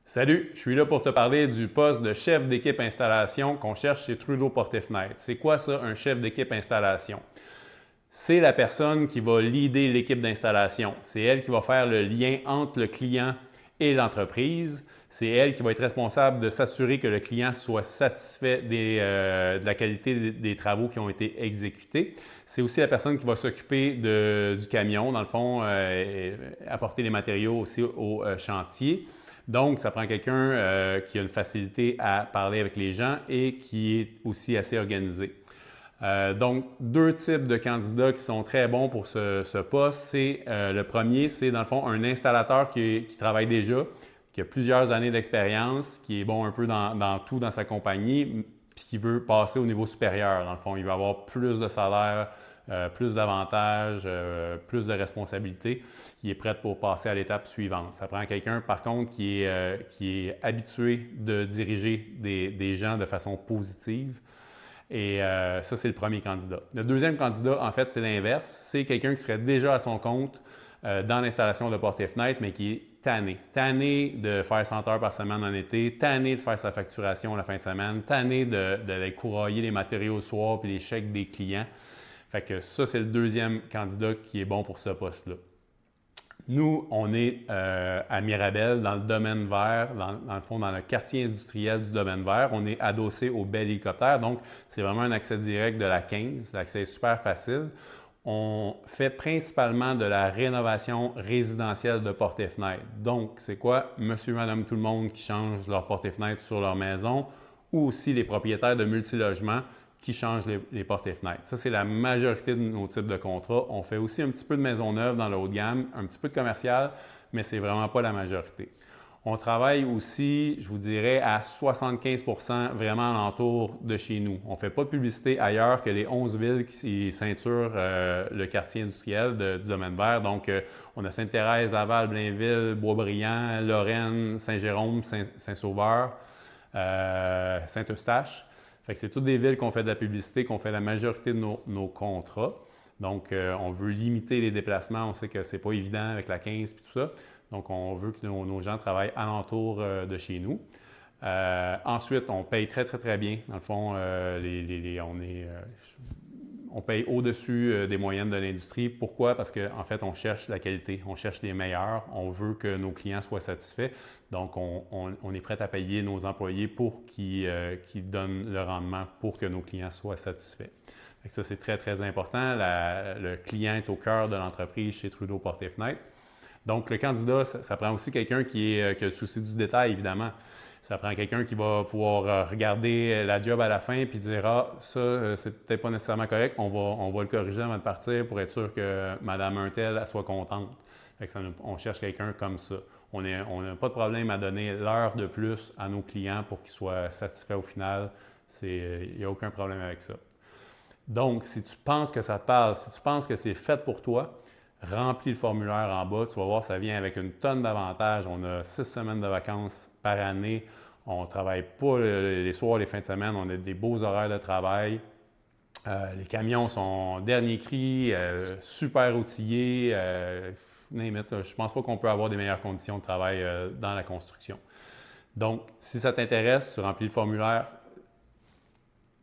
Salut, je suis là pour te parler du poste de chef d'équipe installation qu'on cherche chez Trudeau Porte-et-Fenêtre. C'est quoi ça, un chef d'équipe installation? C'est la personne qui va leader l'équipe d'installation. C'est elle qui va faire le lien entre le client et l'entreprise. C'est elle qui va être responsable de s'assurer que le client soit satisfait de la qualité des travaux qui ont été exécutés. C'est aussi la personne qui va s'occuper du camion, dans le fond, apporter les matériaux aussi au chantier. Donc, ça prend quelqu'un qui a une facilité à parler avec les gens et qui est aussi assez organisé. Donc, deux types de candidats qui sont très bons pour ce poste. Le premier, c'est dans le fond un installateur qui travaille déjà, qui a plusieurs années d'expérience, qui est bon un peu dans tout dans sa compagnie, puis qui veut passer au niveau supérieur. Dans le fond, il va avoir plus de salaire, plus d'avantages, plus de responsabilités. Il est prêt pour passer à l'étape suivante. Ça prend quelqu'un, par contre, qui est habitué de diriger des gens de façon positive. Et ça, c'est le premier candidat. Le deuxième candidat, en fait, c'est l'inverse. C'est quelqu'un qui serait déjà à son compte dans l'installation de portes et fenêtres, mais qui est tanné. Tanné de faire 100 heures par semaine en été, tanné de faire sa facturation la fin de semaine, tanné de courailler les matériaux le soir puis les chèques des clients. Fait que ça, c'est le deuxième candidat qui est bon pour ce poste-là. Nous, on est à Mirabel, dans le domaine vert, dans le fond, dans le quartier industriel du domaine vert. On est adossé au bel hélicoptère, donc c'est vraiment un accès direct de la 15. L'accès est super facile. On fait principalement de la rénovation résidentielle de portes et fenêtres. Donc, c'est quoi? Monsieur, madame, tout le monde qui change leurs portes et fenêtres sur leur maison ou aussi les propriétaires de multilogements qui changent les portes et fenêtres. Ça, c'est la majorité de nos types de contrats. On fait aussi un petit peu de maison neuve dans le haut de gamme, un petit peu de commercial, mais ce n'est vraiment pas la majorité. On travaille aussi, je vous dirais, à 75 % vraiment alentour de chez nous. On ne fait pas de publicité ailleurs que les 11 villes qui ceinturent le quartier industriel du domaine vert. Donc, on a Sainte-Thérèse, Laval, Blainville, Boisbriand, Lorraine, Saint-Jérôme, Saint-Sauveur, Saint-Eustache. Fait que c'est toutes des villes qu'on fait de la publicité, qu'on fait la majorité de nos contrats. Donc, on veut limiter les déplacements. On sait que c'est pas évident avec la 15 et tout ça. Donc, on veut que nos gens travaillent alentour de chez nous. Ensuite, on paye très, très, très bien. Dans le fond, on paye au-dessus des moyennes de l'industrie. Pourquoi? Parce qu'en fait, on cherche la qualité, on cherche les meilleurs, on veut que nos clients soient satisfaits. Donc, on est prêt à payer nos employés pour qu'ils donnent le rendement pour que nos clients soient satisfaits. Ça, c'est très, très important. Le client est au cœur de l'entreprise chez Trudeau Porte et Fenêtre. Donc, le candidat, ça prend aussi quelqu'un qui a le souci du détail, évidemment. Ça prend quelqu'un qui va pouvoir regarder la job à la fin et dire « Ah, ça, c'est peut-être pas nécessairement correct, on va le corriger avant de partir pour être sûr que Mme Untel soit contente. » On cherche quelqu'un comme ça. On n'a pas de problème à donner l'heure de plus à nos clients pour qu'ils soient satisfaits au final. Il n'y a aucun problème avec ça. Donc, si tu penses que ça te parle, si tu penses que c'est fait pour toi, remplis le formulaire en bas. Tu vas voir, ça vient avec une tonne d'avantages. On a 6 semaines de vacances par année. On ne travaille pas les soirs, les fins de semaine. On a des beaux horaires de travail. Les camions sont dernier cri, super outillés. Je ne pense pas qu'on peut avoir des meilleures conditions de travail dans la construction. Donc, si ça t'intéresse, tu remplis le formulaire